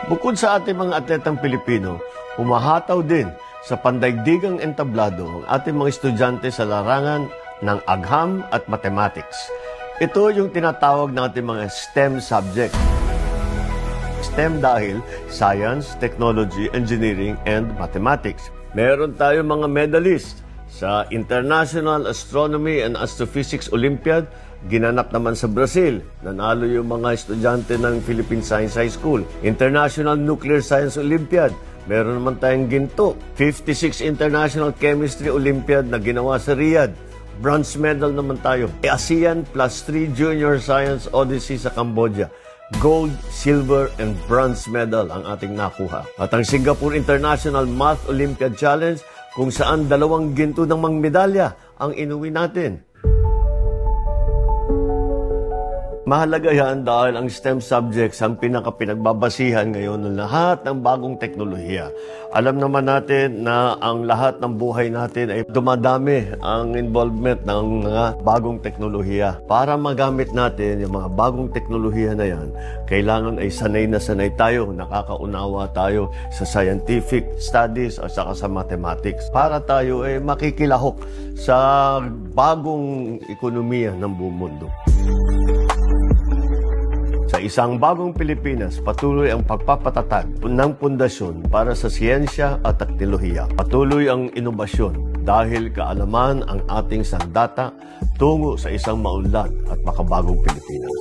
Bukod sa ating mga atletang Pilipino, humahataw din sa pandaigdigang entablado ang ating mga estudyante sa larangan ng agham at mathematics. Ito yung tinatawag natin mga STEM subject. STEM dahil Science, Technology, Engineering, and Mathematics. Meron tayong mga medalist sa International Astronomy and Astrophysics Olympiad, ginanap naman sa Brazil. Nanalo yung mga estudyante ng Philippine Science High School. International Nuclear Science Olympiad, meron naman tayong ginto. 56 International Chemistry Olympiad na ginawa sa Riyadh. Bronze medal naman tayo. ASEAN plus 3 Junior Science Odyssey sa Cambodia. Gold, silver, and bronze medal ang ating nakuha. At ang Singapore International Math Olympiad Challenge, kung saan 2 ginto ng mga medalya ang inuwi natin. Mahalaga yan dahil ang STEM subjects ang pinakapinagbabasihan ngayon ng lahat ng bagong teknolohiya. Alam naman natin na ang lahat ng buhay natin ay dumadami ang involvement ng mga bagong teknolohiya. Para magamit natin yung mga bagong teknolohiya na yan, kailangan ay sanay na sanay tayo, nakakaunawa tayo sa scientific studies o saka sa mathematics. Para tayo ay makikilahok sa bagong ekonomiya ng buong mundo. Sa isang bagong Pilipinas, patuloy ang pagpapatatag ng pundasyon para sa siyensya at teknolohiya. Patuloy ang inobasyon dahil kaalaman ang ating sandata tungo sa isang maunlad at makabagong Pilipinas.